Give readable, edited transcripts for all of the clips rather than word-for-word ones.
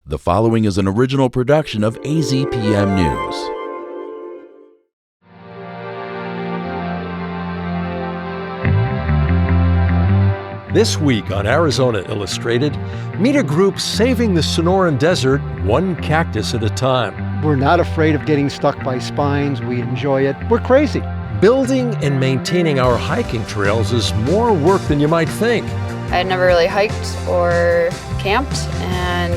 The following is an original production of AZPM News. This week on Arizona Illustrated, meet a group saving the Sonoran Desert one cactus at a time. We're not afraid of getting stuck by spines. We enjoy it. We're crazy. Building and maintaining our hiking trails is more work than you might think. I had never really hiked or camped and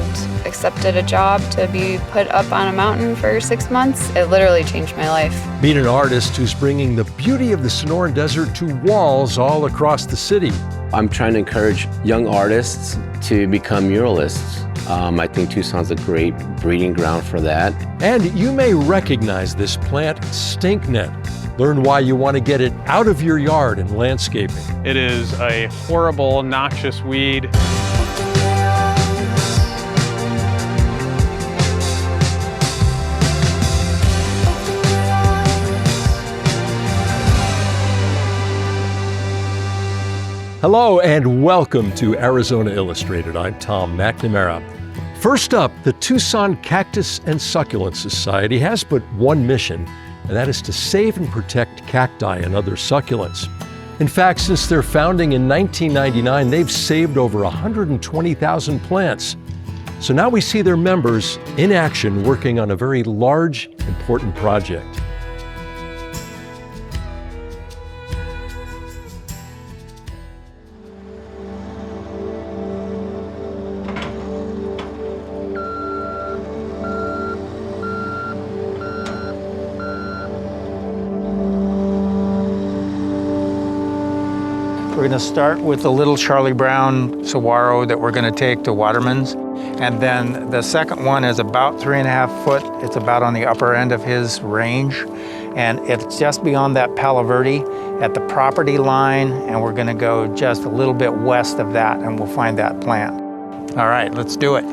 accepted a job to be put up on a mountain for 6 months. It literally changed my life. Meet an artist who's bringing the beauty of the Sonoran Desert to walls all across the city. I'm trying to encourage young artists to become muralists. I think Tucson's a great breeding ground for that. And you may recognize this plant, Stinknet. Learn why you want to get it out of your yard and landscaping. It is a horrible, noxious weed. Hello and welcome to Arizona Illustrated. I'm Tom McNamara. First up, the Tucson Cactus and Succulent Society has but one mission, and that is to save and protect cacti and other succulents. In fact, since their founding in 1999, they've saved over 120,000 plants. So now we see their members in action working on a very large, important project. We're going to start with the little Charlie Brown saguaro that we're going to take to Waterman's. And then the second one is about 3.5 foot. It's about on the upper end of his range. And it's just beyond that Palo Verde at the property line. And we're going to go just a little bit west of that and we'll find that plant. All right, let's do it.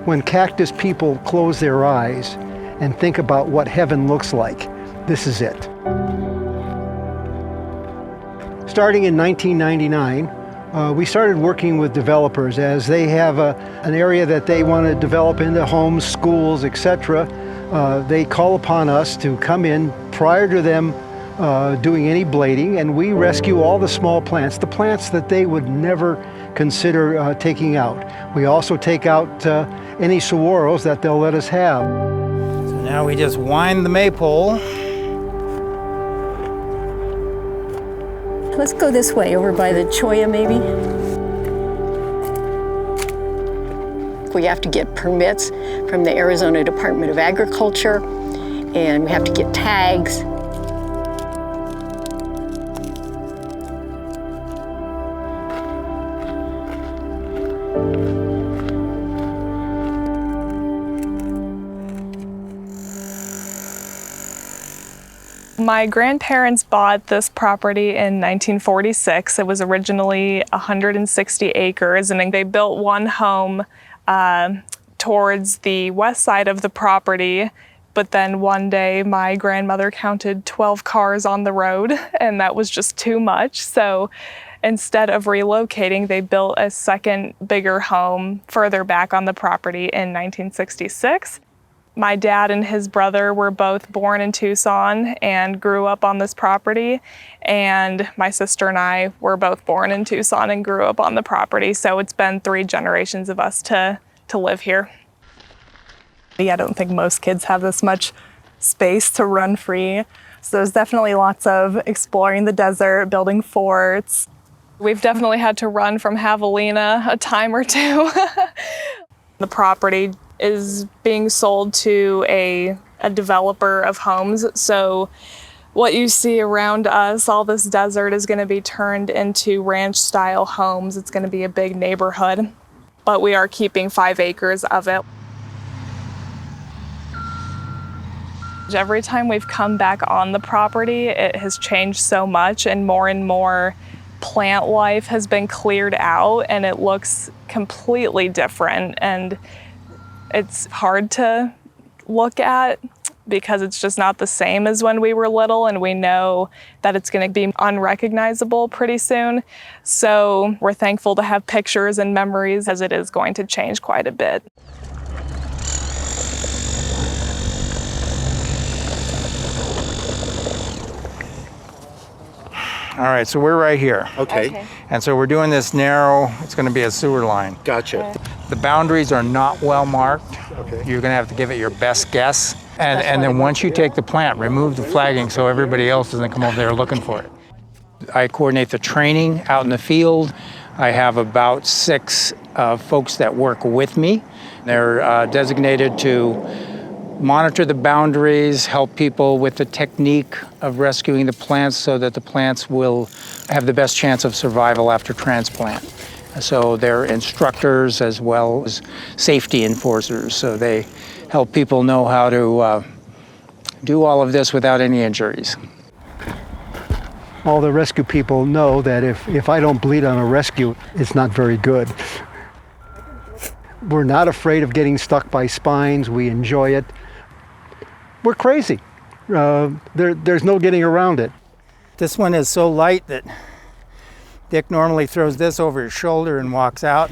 When cactus people close their eyes and think about what heaven looks like, this is it. Starting in 1999, we started working with developers as they have an area that they want to develop into homes, schools, etc. They call upon us to come in prior to them doing any blading, and we rescue all the small plants, the plants that they would never consider taking out. We also take out any saguaros that they'll let us have. So now we just wind the maypole. Let's go this way, over by the cholla maybe. We have to get permits from the Arizona Department of Agriculture, and we have to get tags. My grandparents bought this property in 1946. It was originally 160 acres, and they built one home towards the west side of the property. But then one day my grandmother counted 12 cars on the road, and that was just too much. So instead of relocating, they built a second, bigger home further back on the property in 1966. My dad and his brother were both born in Tucson and grew up on this property, and my sister and I were both born in Tucson and grew up on the property, so it's been 3 generations of us to live here. I don't think most kids have this much space to run free, so there's definitely lots of exploring the desert, building forts. We've definitely had to run from javelina a time or two. The property is being sold to a developer of homes. So what you see around us, all this desert, is going to be turned into ranch-style homes. It's going to be a big neighborhood, but we are keeping 5 acres of it. Every time we've come back on the property, it has changed so much, and more plant life has been cleared out, and it looks completely different. And it's hard to look at, because it's just not the same as when we were little, and we know that it's going to be unrecognizable pretty soon. So we're thankful to have pictures and memories, as it is going to change quite a bit. All right, so we're right here. Okay. And so we're doing this narrow, it's going to be a sewer line. Gotcha. The boundaries are not well marked. Okay. You're going to have to give it your best guess. And then once you take the plant, remove the flagging so everybody else doesn't come over there looking for it. I coordinate the training out in the field. I have about 6 folks that work with me. They're designated to monitor the boundaries, help people with the technique of rescuing the plants so that the plants will have the best chance of survival after transplant. So they're instructors as well as safety enforcers. So they help people know how to do all of this without any injuries. All the rescue people know that if I don't bleed on a rescue, it's not very good. We're not afraid of getting stuck by spines. We enjoy it. We're crazy. There's no getting around it. This one is so light that Dick normally throws this over his shoulder and walks out.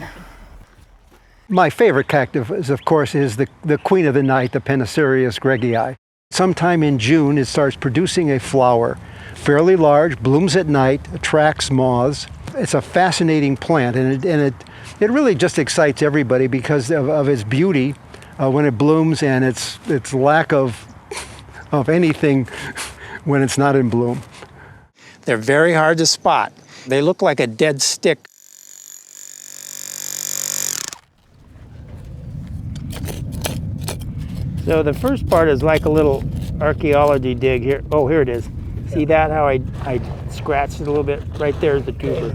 My favorite cactus, of course, is the queen of the night, the Panacerius gregii. Sometime in June, it starts producing a flower. Fairly large, blooms at night, attracts moths. It's a fascinating plant, and it really just excites everybody because of its beauty when it blooms, and its lack of anything when it's not in bloom. They're very hard to spot. They look like a dead stick. So the first part is like a little archaeology dig here. Oh, here it is. See that, how I scratched it a little bit? Right there is the tuber.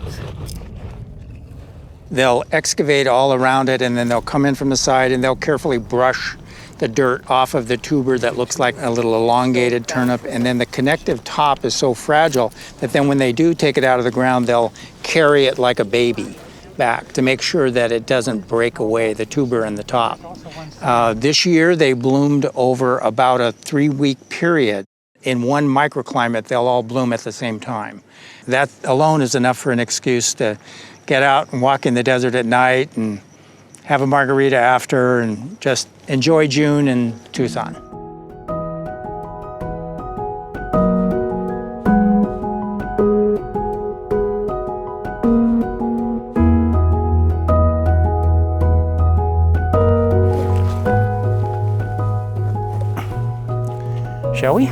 They'll excavate all around it, and then they'll come in from the side and they'll carefully brush the dirt off of the tuber that looks like a little elongated turnip, and then the connective top is so fragile that then when they do take it out of the ground, they'll carry it like a baby back to make sure that it doesn't break away, the tuber and the top. This year they bloomed over about a 3-week period. In one microclimate, they'll all bloom at the same time. That alone is enough for an excuse to get out and walk in the desert at night and have a margarita after and just enjoy June in Tucson. Shall we?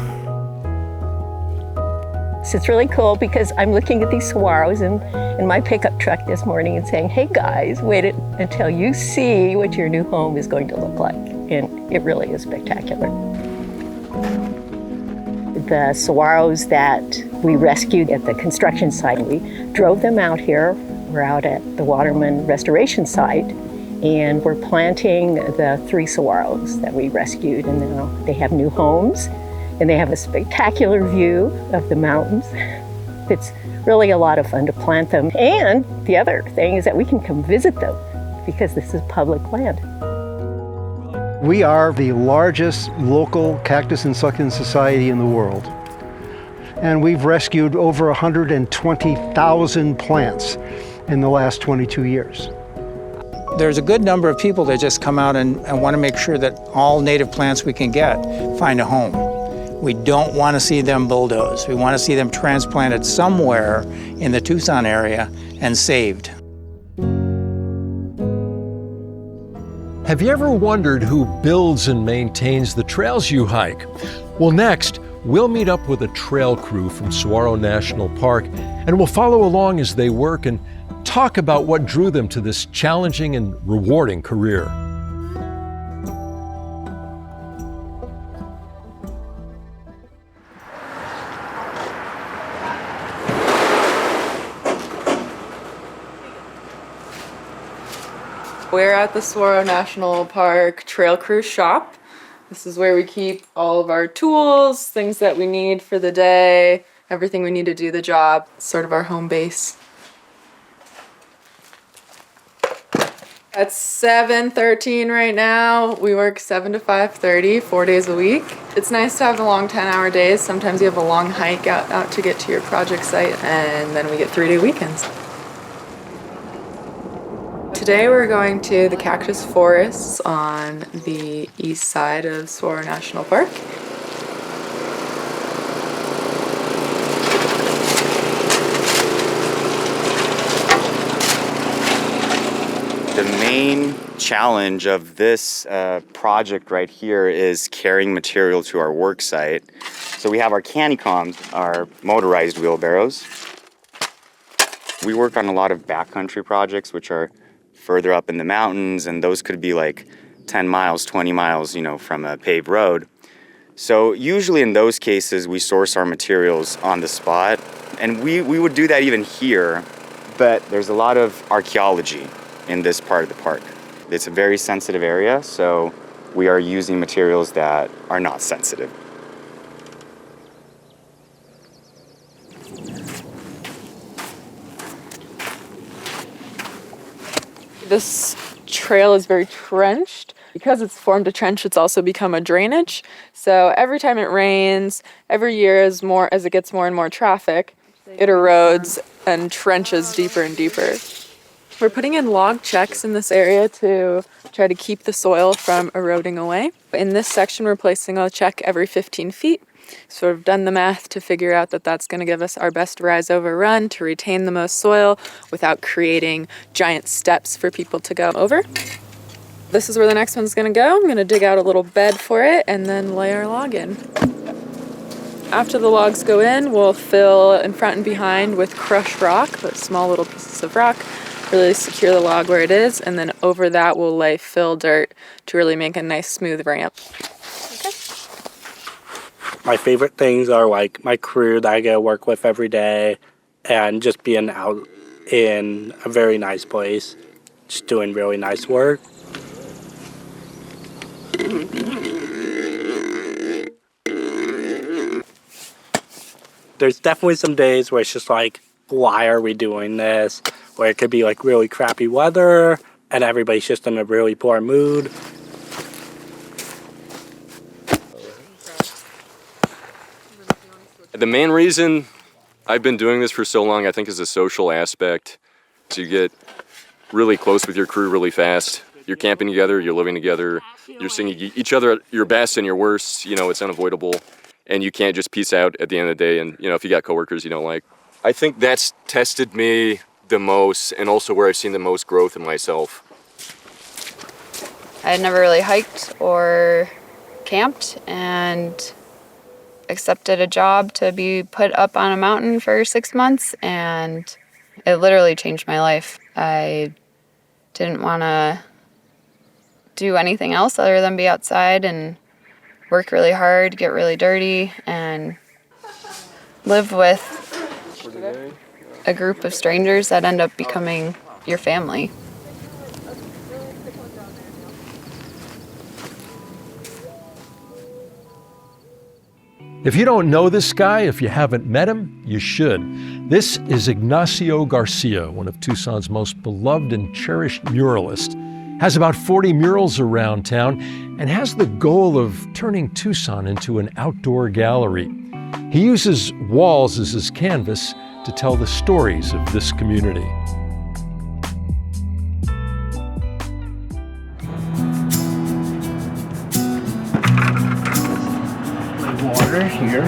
So it's really cool because I'm looking at these saguaros in my pickup truck this morning and saying, hey guys, wait until you see what your new home is going to look like. And it really is spectacular. The saguaros that we rescued at the construction site, we drove them out here. We're out at the Waterman Restoration Site, and we're planting the 3 saguaros that we rescued, and now they have new homes. And they have a spectacular view of the mountains. It's really a lot of fun to plant them. And the other thing is that we can come visit them because this is public land. We are the largest local cactus and succulent society in the world. And we've rescued over 120,000 plants in the last 22 years. There's a good number of people that just come out and want to make sure that all native plants we can get find a home. We don't want to see them bulldozed. We want to see them transplanted somewhere in the Tucson area and saved. Have you ever wondered who builds and maintains the trails you hike? Well, next, we'll meet up with a trail crew from Saguaro National Park, and we'll follow along as they work and talk about what drew them to this challenging and rewarding career. We're at the Saguaro National Park Trail Crew shop. This is where we keep all of our tools, things that we need for the day, everything we need to do the job. It's sort of our home base. It's 7:13 right now. We work 7 to 5:30, 4 days a week. It's nice to have the long 10-hour days. Sometimes you have a long hike out to get to your project site, and then we get 3-day weekends. Today we're going to the Cactus forests on the east side of Saguaro National Park. The main challenge of this project right here is carrying material to our work site. So we have our canicoms, our motorized wheelbarrows. We work on a lot of backcountry projects, which are further up in the mountains, and those could be like 10 miles, 20 miles, from a paved road. So usually in those cases, we source our materials on the spot, and we would do that even here, but there's a lot of archaeology in this part of the park. It's a very sensitive area, so we are using materials that are not sensitive. This trail is very trenched. Because it's formed a trench, it's also become a drainage. So every time it rains, every year as it gets more and more traffic, it erodes and trenches deeper and deeper. We're putting in log checks in this area to try to keep the soil from eroding away. In this section, we're placing a check every 15 feet. So we've done the math to figure out that that's going to give us our best rise over run to retain the most soil without creating giant steps for people to go over. This is where the next one's going to go. I'm going to dig out a little bed for it and then lay our log in. After the logs go in, we'll fill in front and behind with crushed rock, small little pieces of rock, really secure the log where it is, and then over that we'll lay fill dirt to really make a nice smooth ramp. Okay. My favorite things are like my crew that I get to work with every day and just being out in a very nice place, just doing really nice work. There's definitely some days where it's just like, why are we doing this? Where it could be like really crappy weather and everybody's just in a really poor mood. The main reason I've been doing this for so long, I think, is the social aspect. So you get really close with your crew really fast. You're camping together, you're living together, you're seeing each other at your best and your worst. It's unavoidable. And you can't just peace out at the end of the day. And, if you got coworkers you don't like. I think that's tested me the most, and also where I've seen the most growth in myself. I had never really hiked or camped and accepted a job to be put up on a mountain for 6 months, and it literally changed my life. I didn't want to do anything else other than be outside and work really hard, get really dirty, and live with a group of strangers that end up becoming your family. If you don't know this guy, if you haven't met him, you should. This is Ignacio Garcia, one of Tucson's most beloved and cherished muralists. Has about 40 murals around town and has the goal of turning Tucson into an outdoor gallery. He uses walls as his canvas to tell the stories of this community. Water here.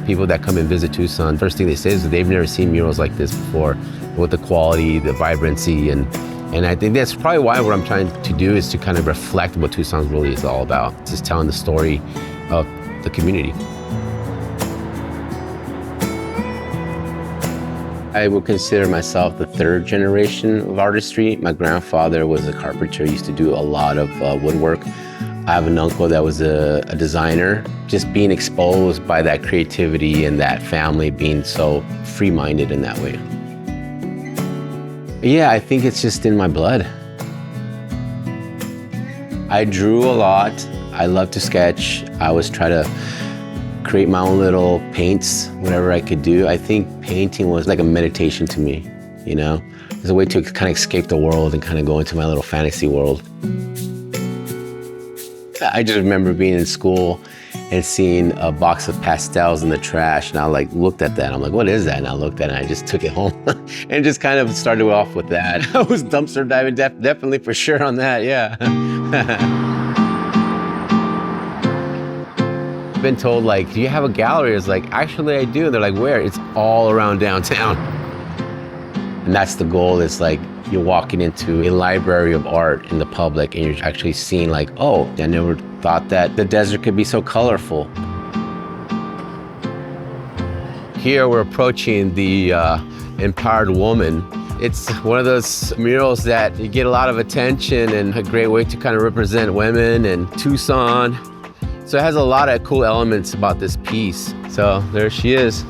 People that come and visit Tucson, first thing they say is that they've never seen murals like this before, with the quality, the vibrancy, and I think that's probably why what I'm trying to do is to kind of reflect what Tucson really is all about. It's just telling the story of the community. I would consider myself the third generation of artistry. My grandfather was a carpenter, used to do a lot of woodwork. I have an uncle that was a designer. Just being exposed by that creativity and that family being so free-minded in that way. Yeah, I think it's just in my blood. I drew a lot. I love to sketch. I always try to create my own little paints, whatever I could do. I think painting was like a meditation to me, you know? It's a way to kind of escape the world and kind of go into my little fantasy world. I just remember being in school and seeing a box of pastels in the trash, and I like looked at that and I'm like, what is that? And I looked at it and I just took it home and just kind of started off with that. I was dumpster diving definitely for sure on that, yeah. Been told like, do you have a gallery? It's like, actually I do. They're like, where? It's all around downtown. And that's the goal. It's like you're walking into a library of art in the public and you're actually seeing like, oh, I never thought that the desert could be so colorful. Here we're approaching the Empowered Woman. It's one of those murals that you get a lot of attention and a great way to kind of represent women and Tucson. So it has a lot of cool elements about this piece. So there she is.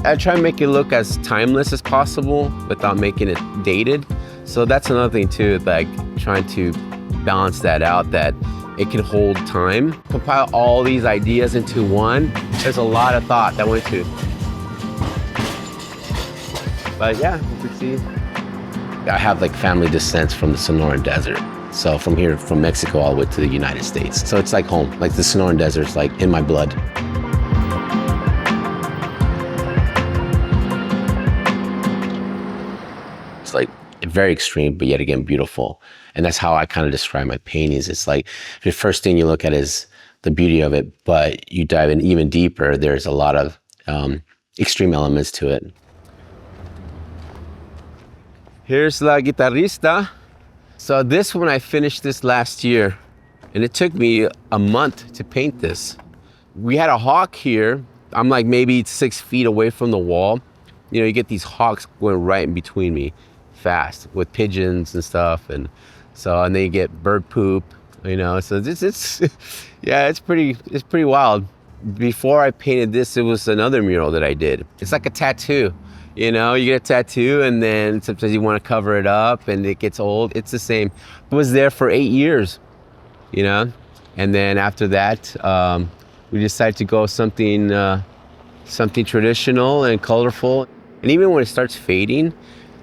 I try to make it look as timeless as possible without making it dated. So that's another thing too, like trying to balance that out, that it can hold time. Compile all these ideas into one. There's a lot of thought that went to. But yeah, you can see. I have like family descent from the Sonoran Desert. So from here, from Mexico all the way to the United States. So it's like home, like the Sonoran Desert's like in my blood. It's like very extreme, but yet again, beautiful. And that's how I kind of describe my paintings. It's like the first thing you look at is the beauty of it, but you dive in even deeper, there's a lot of extreme elements to it. Here's La Guitarrista. So this one, I finished this last year, and it took me a month to paint this. We had a hawk here. I'm like maybe 6 feet away from the wall. You know, you get these hawks going right in between me, fast, with pigeons and stuff, and then you get bird poop, you know. So it's yeah, it's pretty wild. Before I painted this, it was another mural that I did. It's like a tattoo. You know, you get a tattoo and then sometimes you want to cover it up and it gets old. It's the same. It was there for 8 years, you know? And then after that, we decided to go something traditional and colorful. And even when it starts fading,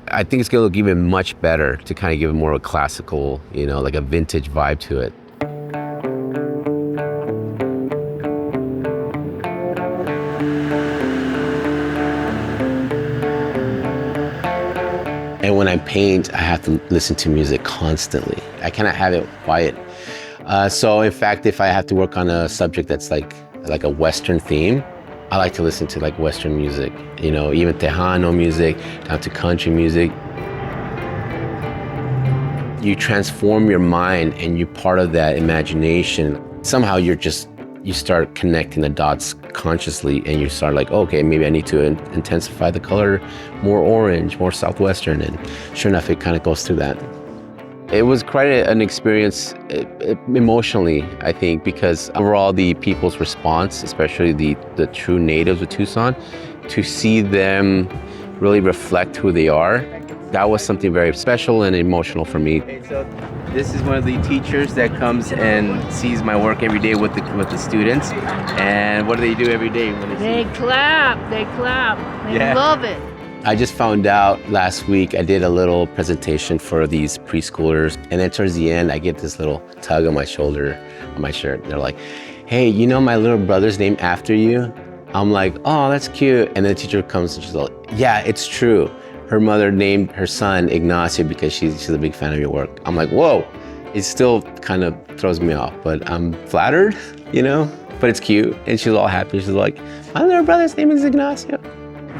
I think it's gonna look even much better to kind of give it more of a classical, you know, like a vintage vibe to it. And when I paint, I have to listen to music constantly. I cannot have it quiet. So in fact, if I have to work on a subject that's like a Western theme, I like to listen to like Western music, you know, even Tejano music, down to country music. You transform your mind and you're part of that imagination. Somehow you start connecting the dots consciously and you start like, okay, maybe I need to intensify the color, more orange, more Southwestern, and sure enough, it kind of goes through that. It was quite an experience emotionally, I think, because overall the people's response, especially the true natives of Tucson, to see them really reflect who they are, that was something very special and emotional for me. So this is one of the teachers that comes and sees my work every day with the students. And what do they do every day? They clap, they love it. I just found out last week, I did a little presentation for these preschoolers. And then towards the end, I get this little tug on my shoulder, on my shirt. They're like, hey, you know my little brother's named after you? I'm like, oh, that's cute. And then the teacher comes and she's like, yeah, it's true. Her mother named her son Ignacio because she's a big fan of your work. I'm like, whoa. It still kind of throws me off, but I'm flattered, you know? But it's cute, and she's all happy. She's like, my little brother's name is Ignacio.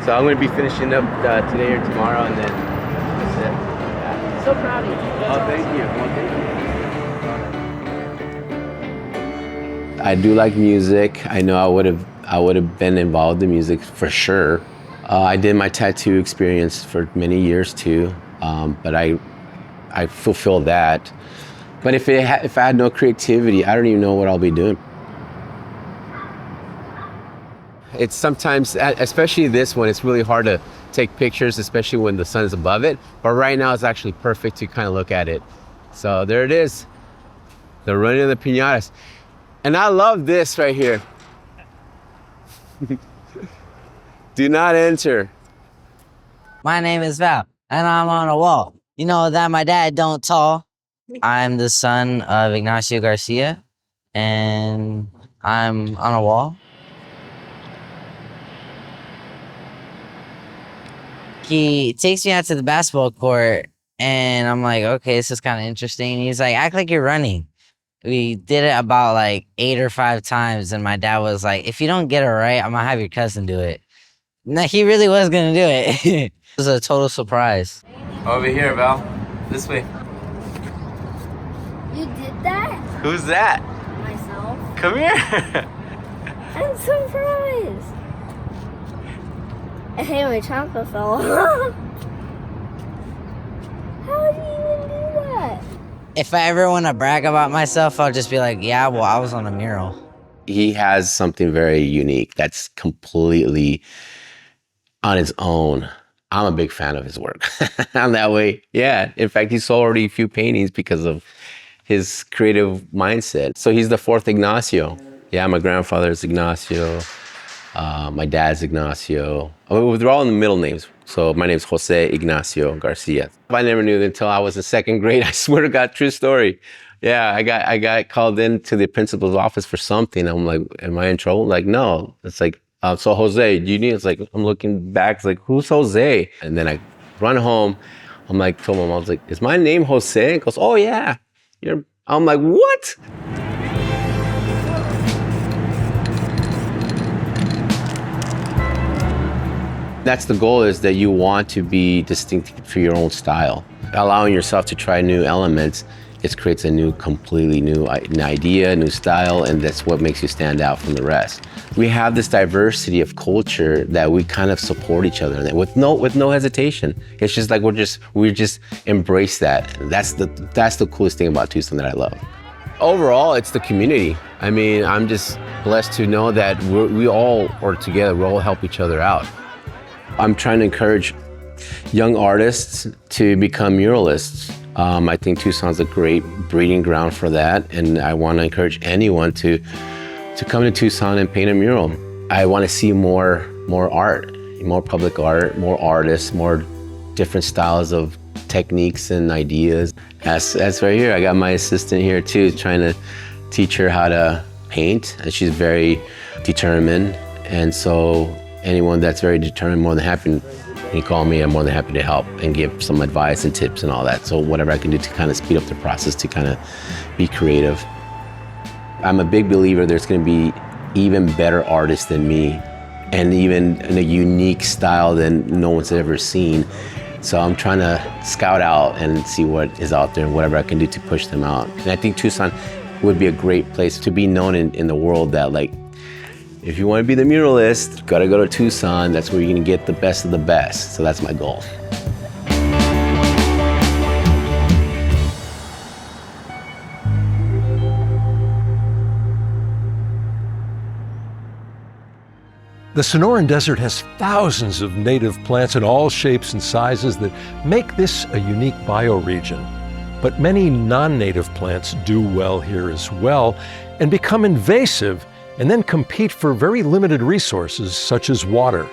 So I'm gonna be finishing up today or tomorrow, and then that's it. Yeah. So proud of you. Oh, thank you. I do like music. I know I would have been involved in music for sure. I did my tattoo experience for many years too, but I fulfill that. But if I had no creativity, I don't even know what I'll be doing. It's sometimes, especially this one, it's really hard to take pictures, especially when the sun is above it. But right now it's actually perfect to kind of look at it. So there it is, the running of the piñatas. And I love this right here. Do not enter. My name is Val, and I'm on a wall. You know that my dad don't tall. I'm the son of Ignacio Garcia, and I'm on a wall. He takes me out to the basketball court, and I'm like, okay, this is kind of interesting. He's like, act like you're running. We did it about like 8 or 5 times, and my dad was like, if you don't get it right, I'm gonna have your cousin do it. No, he really was gonna do it. It was a total surprise. Over here, Val. This way. You did that? Who's that? Myself. Come here. I'm surprised. Hey, my chocolate fell off. How do you even do that? If I ever want to brag about myself, I'll just be like, yeah, well, I was on a mural. He has something very unique that's completely on its own. I'm a big fan of his work. I'm that way. Yeah. In fact, he sold already a few paintings because of his creative mindset. So he's the 4th Ignacio. Yeah, my grandfather's Ignacio. My dad's Ignacio. They're all in the middle names. So my name's Jose Ignacio Garcia. I never knew until I was in 2nd grade. I swear to God, true story. Yeah, I got called into the principal's office for something. I'm like, am I in trouble? Like, no. It's like, so Jose, do you need? It's like, I'm looking back. It's like, who's Jose? And then I run home. I'm like, told mom, I was like, is my name Jose? And goes, oh yeah. I'm like, what? That's the goal, is that you want to be distinct for your own style. Allowing yourself to try new elements, it creates a completely new idea, new style, and that's what makes you stand out from the rest. We have this diversity of culture that we kind of support each other with no hesitation. It's just like we just embrace that. That's the coolest thing about Tucson that I love. Overall, it's the community. I mean, I'm just blessed to know that we all are together. We all help each other out. I'm trying to encourage young artists to become muralists. I think Tucson's a great breeding ground for that, and I want to encourage anyone to come to Tucson and paint a mural. I want to see more art, more public art, more artists, more different styles of techniques and ideas. That's right here. I got my assistant here too, trying to teach her how to paint, and she's very determined. And so anyone that's very determined, more than happy, you call me, I'm more than happy to help and give some advice and tips and all that. So whatever I can do to kind of speed up the process, to kind of be creative. I'm a big believer there's going to be even better artists than me, and even in a unique style than no one's ever seen. So I'm trying to scout out and see what is out there and whatever I can do to push them out. And I think Tucson would be a great place to be known in the world, that like, if you want to be the muralist, you gotta go to Tucson. That's where you're gonna get the best of the best. So that's my goal. The Sonoran Desert has thousands of native plants in all shapes and sizes that make this a unique bioregion. But many non-native plants do well here as well and become invasive, and then compete for very limited resources such as water.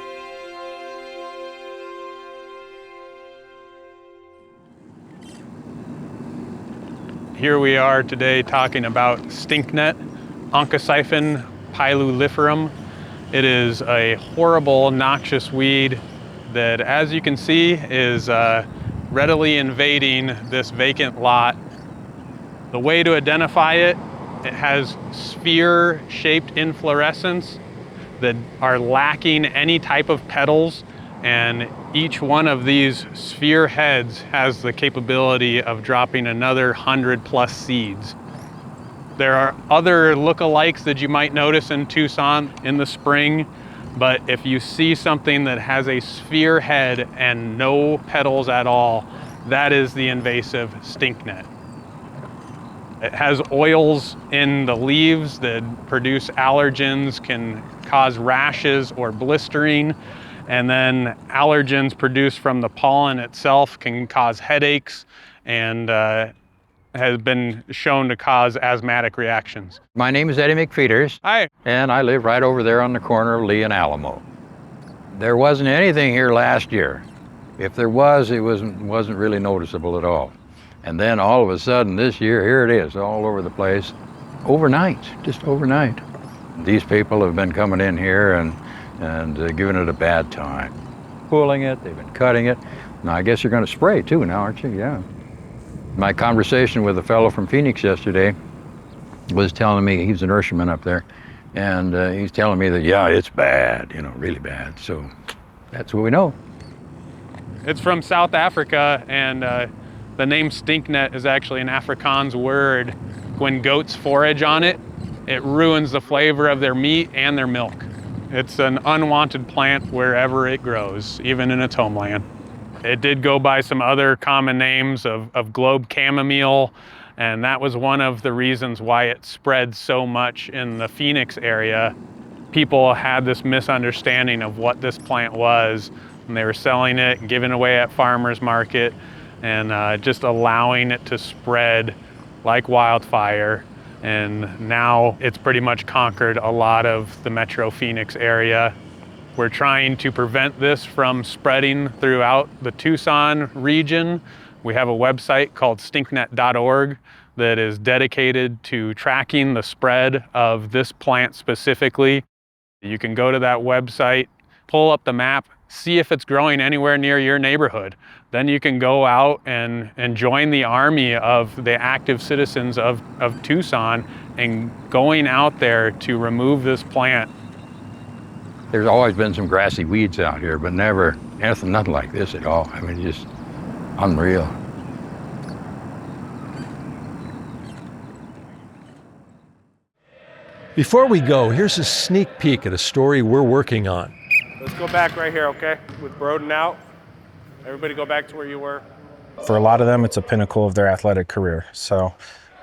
Here we are today talking about Stinknet, Onchocyphon piluliferum. It is a horrible, noxious weed that, as you can see, is readily invading this vacant lot. The way to identify it, it has sphere-shaped inflorescence that are lacking any type of petals, and each one of these sphere heads has the capability of dropping another 100+ seeds. There are other lookalikes that you might notice in Tucson in the spring, but if you see something that has a sphere head and no petals at all, that is the invasive stinknet. It has oils in the leaves that produce allergens, can cause rashes or blistering, and then allergens produced from the pollen itself can cause headaches and has been shown to cause asthmatic reactions. My name is Eddie McFeeters. Hi. And I live right over there on the corner of Lee and Alamo. There wasn't anything here last year. If there was, it wasn't really noticeable at all. And then all of a sudden this year, here it is, all over the place, overnight, just overnight. These people have been coming in here and giving it a bad time. Pulling it, they've been cutting it. Now I guess you're gonna spray too now, aren't you? Yeah. My conversation with a fellow from Phoenix yesterday was telling me, he's a nurseryman up there, and he's telling me that, yeah, it's bad, you know, really bad. So that's what we know. It's from South Africa, and the name Stinknet is actually an Afrikaans word. When goats forage on it, it ruins the flavor of their meat and their milk. It's an unwanted plant wherever it grows, even in its homeland. It did go by some other common names of globe chamomile, and that was one of the reasons why it spread so much in the Phoenix area. People had this misunderstanding of what this plant was, and they were selling it and giving it away at farmers market, and just allowing it to spread like wildfire. And now it's pretty much conquered a lot of the Metro Phoenix area. We're trying to prevent this from spreading throughout the Tucson region. We have a website called stinknet.org that is dedicated to tracking the spread of this plant specifically. You can go to that website, pull up the map, see if it's growing anywhere near your neighborhood. Then you can go out and join the army of the active citizens of Tucson and going out there to remove this plant. There's always been some grassy weeds out here, but never nothing like this at all. I mean, just unreal. Before we go, here's a sneak peek at a story we're working on. Let's go back right here, okay? With Broden out. Everybody go back to where you were. For a lot of them, it's a pinnacle of their athletic career. So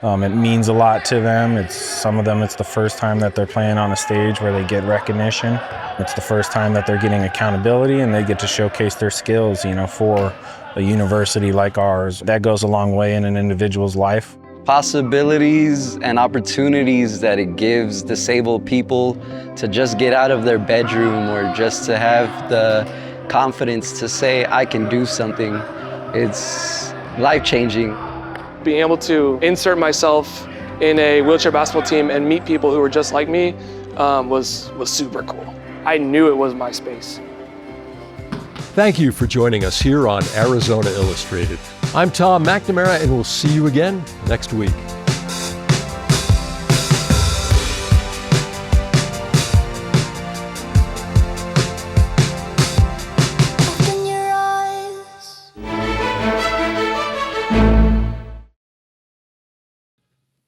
it means a lot to them. Some of them, it's the first time that they're playing on a stage where they get recognition. It's the first time that they're getting accountability and they get to showcase their skills, you know, for a university like ours. That goes a long way in an individual's life. Possibilities and opportunities that it gives disabled people to just get out of their bedroom or just to have the confidence to say, I can do something. It's life-changing. Being able to insert myself in a wheelchair basketball team and meet people who were just like me was super cool. I knew it was my space. Thank you for joining us here on Arizona Illustrated. I'm Tom McNamara, and we'll see you again next week.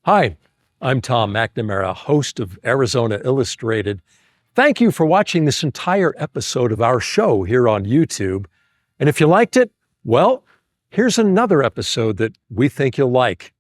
Hi, I'm Tom McNamara, host of Arizona Illustrated. Thank you for watching this entire episode of our show here on YouTube. And if you liked it, well, here's another episode that we think you'll like.